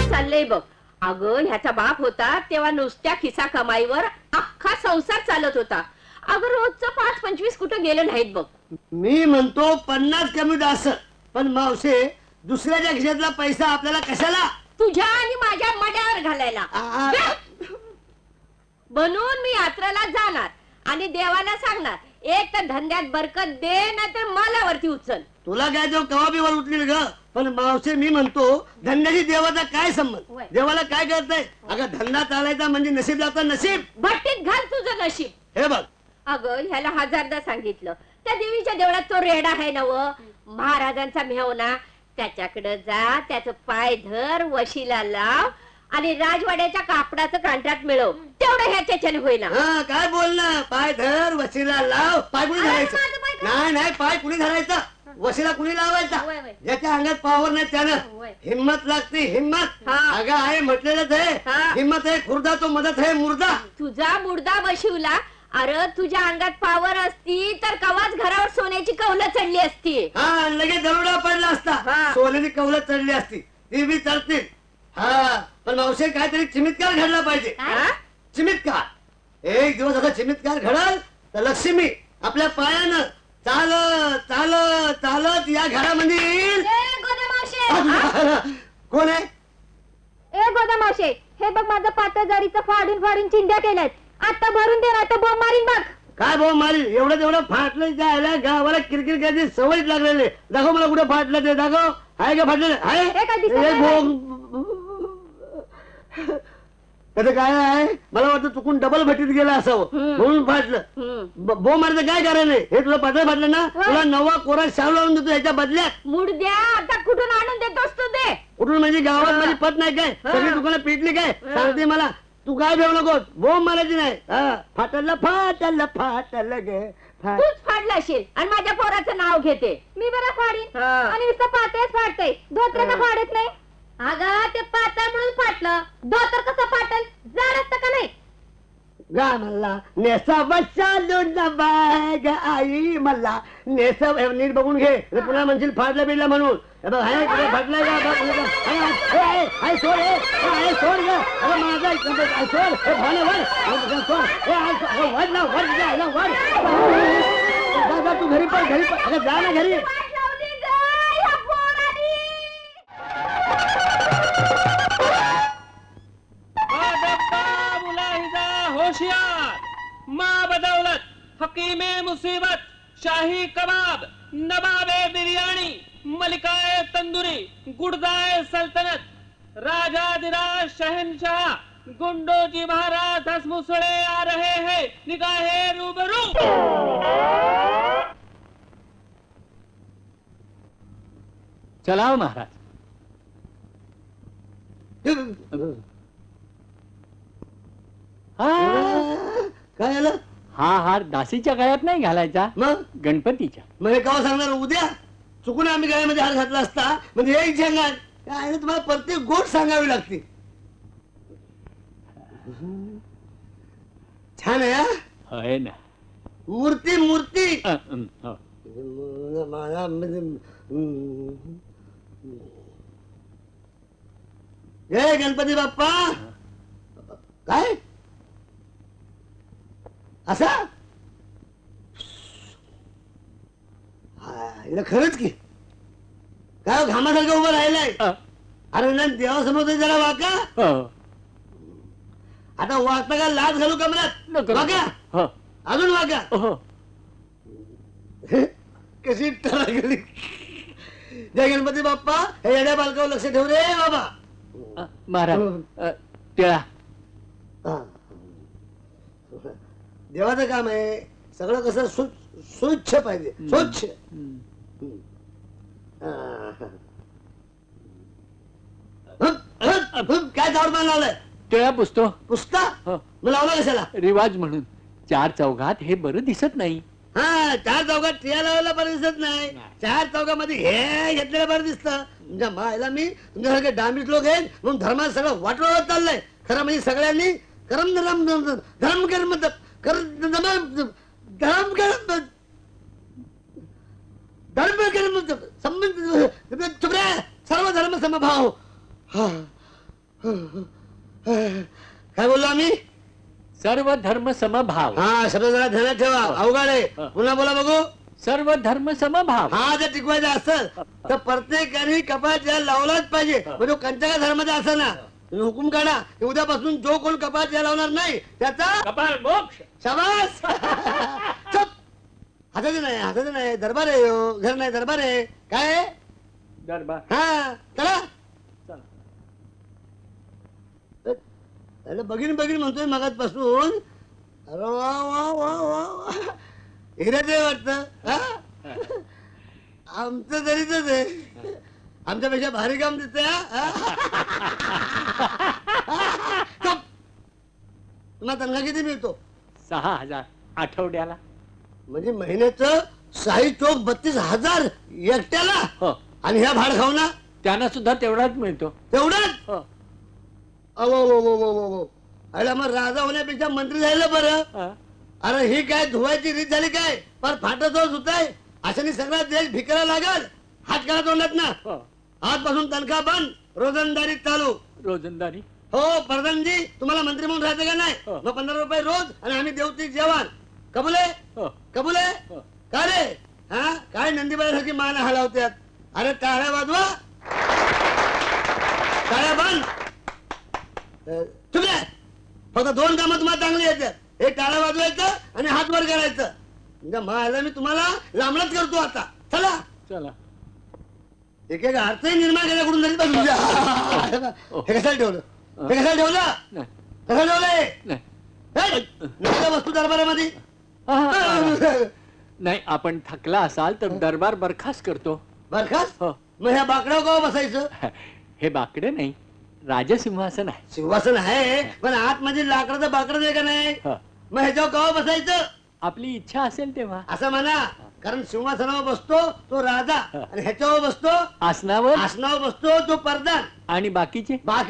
चाललंय बघ. अगं ह्याचा बाप होता तेव्हा नुसत्या खिसा कमाईवर अख्खा संसार चालत होता. अगं रोजचं 5-25 कुठं गेलं नाहीत बघ. मी म्हणतो 50 कमी जास्त, पण मावशे दुसऱ्याच्या खिशातला पैसा आपल्याला कशाला? तुझ्या आणि माझ्या मड्यावर घालायला. म्हणून मी यात्रेला जाणार आणि देवाला सांगणार, एक तर धंद्यात बरकत दे, नाही तर मालावरती उचल. तुला काय तो कवा बिवर उठली ग? पण मावशे मी म्हणतो धंद्याची देवाचा काय संबंध? देवाला काय करताय? अगं धंदा चालायचा म्हणजे नशीब लागतं. नशीब भट्टीत घाल तुझं नशीब. हे बघ, अगं ह्याला हजारदा सांगितलं, त्या देवीच्या देवळात तो रेडा आहे ना व महाराजांचा मेहना, त्याच्याकडे जा, त्याचं पाय धर, वशीला लाव आणि राजवाड्याच्या कापडाचं कॉन्ट्रॅक्ट मिळव. तेवढं ह्याच्याने होईना. काय बोलणं? पाय धर, वशीला लाव. पाय कुणी धरायचं? नाही नाही, पाय कुणी धरायचा? वशीला कुणी लावायचा? ज्याच्या अंगात पावर नाही त्यानं. हिम्मत लागते, हिम्मत. अगं आहे म्हटलेलंच आहे, हिम्मत आहे खुर्दा तो मदत आहे मुर्दा. तुझा मुर्दा बशिवला. अरे तुझ्या अंगात पावर असती तर कवाच घरावर सोन्याची कौलं चढली असती. हा, लगेच दरोडा पडला असता, सोन्याची कौलं चढली असती. ती बी चढतील. हा, पण मावशी काहीतरी चमत्कार घडला पाहिजे. चमत्कार. एक दिवस असा चमत्कार घडल तर लक्ष्मी आपल्या पायानं चालत चालत चालत या घरामध्ये येईल. कोण आहे? ए गोदामावशे, हे बघ माझं पातळ जारीचं फाडून फाडून चिंध्या केल्यात. आता भरून दे ना, तर बोंब मारीन बघ. काय बोंब मारीन? एवढं तेवढं फाटलं जायला गावाला किरकिर करायची सवयच लागलेली. दाखव मला कुठे फाटलं ते, दाखव. आहे का फाटलेलं? आहे त्याचं काय आहे? मला वाटतं चुकून डबल भट्टीत गेला असावं म्हणून फाटलं. बोंब मारायचं काय कारण आहे? हे तुला पातळ फाटलं ना, तुला नवा कोरा शाव लावून देतो याच्या बदल्यात. मूड द्या. आता कुठून आणून देतोस तू ते? कुठून म्हणजे गावात माझी पत नाही काय? सगळी दुकानं पेटली काय? सांगते मला. तू काय भेऊ नकोस, बोंब मारायची नाही. फाटलं फाटलं फाटलं गे. तूच फाडला असेल आणि माझ्या पोराचं नाव घेते. मी बरं फाडीन आणि नुसतं पातळच फाडतय, धोत्र का फाडत नाही? अगं ते पातळ म्हणून फाटलं, धोतर कसं फाटल? जाड असतं का नाही? गा मला नेसा बच्चा बाग आई मला नेसा. नीट बघून घे, पुन्हा म्हणशील फाटलं बिडलं म्हणून. फाटलंय का? सोड सोड ग. माझा सोड सोड तू घरी पण घरी पण जा ना घरी. होशियार माँ बदौलत, हकीमे मुसीबत, शाही कबाब, नवाबे बिरयानी, मलिकाए तंदूरी, गुड़दाए सल्तनत, राजाधिराज शहनशाह, गुंडो जी महाराज धसमुसड़े आ रहे हैं निगाहे रूबरू. चलाओ महाराज. काय झालं? हा हार दासीच्या गळ्यात नाही घालायचा, मग गणपतीच्या. मग हे केव्हा सांगणार? उद्या. चुकून आम्ही गळ्यामध्ये हार घातला असता म्हणजे एक सांगा. काय तुम्हाला प्रत्येक गोष्ट सांगावी लागते. छान आहे ना मूर्ती. मूर्ती जय गणपती बाप्पा. काय असा? खरंच की काय घामासारखं उभं राहिलंय. अरे देवासमोर जरा वाका. आता वागता का लाच घालू कमरात? वाका अजून वाका. कशी टरा गेली. जय गणपती बाप्पा. हे येड्या बालकावर लक्ष ठेव रे बाबा. महाराज टिळा. देवाचं काम आहे सगळं कसं स्वच्छ पाहिजे. स्वच्छ. काय जावडमान लावलंय? टिळा पुसतो. पुसता? मग लावला कशाला? रिवाज म्हणून. चार चौघात हे बरं दिसत नाही. हा, चार चौघात टिळा लावायला बरं दिसत नाही. चार चौघामध्ये हे घेतलेलं बरं दिसतं. तुमच्या मायला मी तुमच्यासारखे डांबीत लोक आहेत म्हणून धर्मात सगळं वाटवत चाललंय. खरं म्हणजे सगळ्यांनी करम धर्म धर्म कर्म धर्म समभाव. काय बोललो आम्ही? सर्व धर्म समभाव. हा शब्द जरा ध्यानात ठेवा, अवघड आहे. पुन्हा बोला बघू. सर्व धर्म समभाव. हा जर टिकवायचा असेल तर प्रत्येकाने कपाळ यायला लावलाच पाहिजे. म्हणजे कंचका धर्माचा असेल ना, तुम्ही हुकूम काढा की उद्यापासून जो कोण कपाळ यायला लावणार नाही त्याचा कपाळ मोक्ष. शाबास. चुप. हसायचं नाही दरबार आहे हो. घर नाही दरबार आहे. काय आहे? दरबार. हा चला. चला. बघीन म्हणतोय मगाचपासून. अरे वा वा वा वा हिराच आहे वाटत. आमचं तरीच आहे. आमच्यापेक्षा भारी काम दिसतंय. तुम्हाला तनखा किती मिळतो? 6,000 आठवड्याला. म्हणजे महिन्याचं 6,32,000 एकट्याला. हो. आणि ह्या भाड खाऊ ना त्यांना सुद्धा तेवढाच मिळतो. तेवढंच. हो. अहो अरे मग राजा होण्यापेक्षा मंत्री झालं बरं. हा. अरे ही काय धुवायची रीत झाली काय? पर फाटत होत आहे. अशाने सगळा देश भिकायला लागल. हात करा तोंडात ना. हो. आजपासून तनखा बंद, रोजंदारी चालू. रोजंदारी. हो प्रधानजी, तुम्हाला मंत्री म्हणून राहायचं का नाही? हो. मग 15 रुपये रोज आणि आम्ही देवती जेवण. कबूल आहे? हो. कबूल आहे? हो. का रे? हा काय नंदीबाईसारखी मान हलावत्यात? अरे टाळ्या वाजवा. टाळ्या बंद. चुकले. फक्त 2 कामं तुम्हाला चांगली येतात. हे टाळ्या वाजवायचं आणि हात वर करायचं. म्हणजे मला मी तुम्हाला लांबणच करतो आता. चला चला. एक अर्थही निर्माण केल्याकडून जरी पण तुझ्या. हे कशाला ठेवलं? हे कशाला ठेवलं? नाही. कशाला ठेवलंय? नाही. वस्तू दरबारामध्ये. नाही, आपण थकला असाल तर दरबार बरखास्त करतो. बरखास्त? हो. मग ह्या बाकड्यावर का बसायचं? हे बाकडे नाही, राजसिंहासन आहे. सिंहासन आहे पण आतमध्ये लाकडाचं बाकडं आहे का नाही? हा. मग ह्याच्यावर का बसायचं? आपली इच्छा असेल तेव्हा. असं म्हणा. कारण सिंहासनावर बसतो तो राजा आणि ह्याच्यावर बसतो आसनावर बसतो तो प्रधान. आणि बाकीचे भाड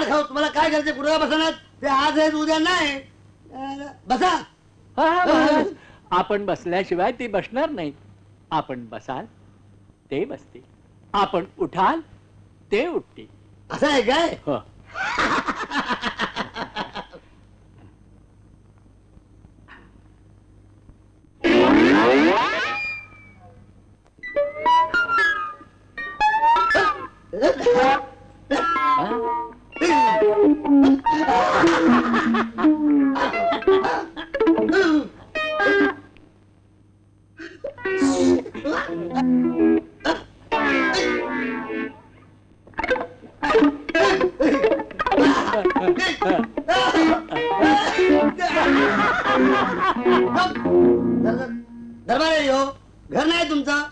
खाऊ. तुम्हाला काय करायचं? कुठे बसणार? ते आज आहे उद्या नाही. बसा. महाराज, आपण बसल्याशिवाय ते बसणार नाही. आपण बसाल ते बसते, आपण उठाल ते उठते. असं आहे काय? हो. दरबार आहे हो. घर नाही तुमचं?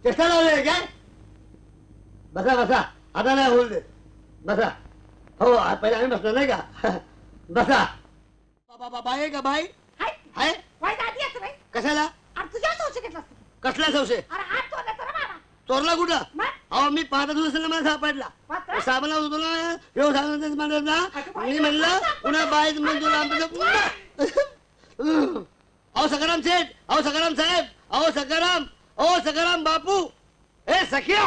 चेष्टा लावलंय काय? बसा बसा. आता नाही होईल दे. बसा. हो पहिले आम्ही बसलो नाही का? बसा. बाई का बाई? हाय कशाला? कसला संशय? चोरला कुठं? अहो मी 5 दिवसाला मला सापडला. साबणा उचलला मी म्हणलं पुन्हा बाई अहो सकाराम सेठ, अहो सकाराम साहेब, अहो सकाराम बापू. ए सखिया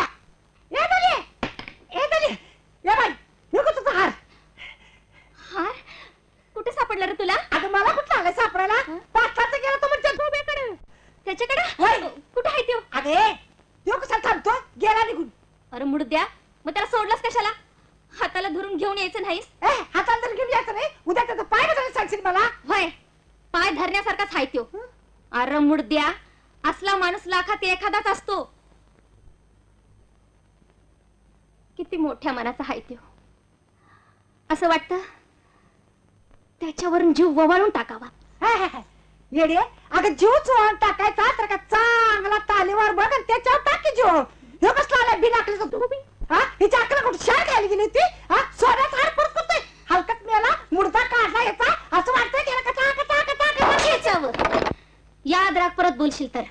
हार कुठे सापडला रे तुला? आता मला कुठं आलं सापडायला? पाटलाचं गेला तो म्हणजे धोबेकडे. त्याच्याकडे कुठे आहे तो? अरे तो कसा थांबतो? गेला निघून. अरे मुडद्या, मग त्याला सोडलास कशाला? हाताला धरून घेऊन यायचं नाहीस? हाताला तर घेऊन यायचं नाही. उद्या त्याचा पाय बसायला सांगशील मला? होय, पाय धरण्यासारखाच आहे त्यो. अरे मुडद्या, असला माणूस लाखात एखादाच असतो. किती मोठ्या मनाचा आहे त्यो. असं वाटतं त्याच्यावरून जीव ववाळून टाकावा. येडे, अगं जीव चोळून टाकायचा तर का चांगला तालीवर बघ आणि त्याच्यावर टाकी जीव. हे कसला आला बिनाकलीचा धोबी? हिच्या अकरा कुठे शाळ घ्यायला गेली होती? सोन्याचा हार परत करतोय. हलकत मेला मुडदा काढला याचा. असं वाटतंय गेला कटा कटा कटा कटा. याद राख, परत बोलशील तर.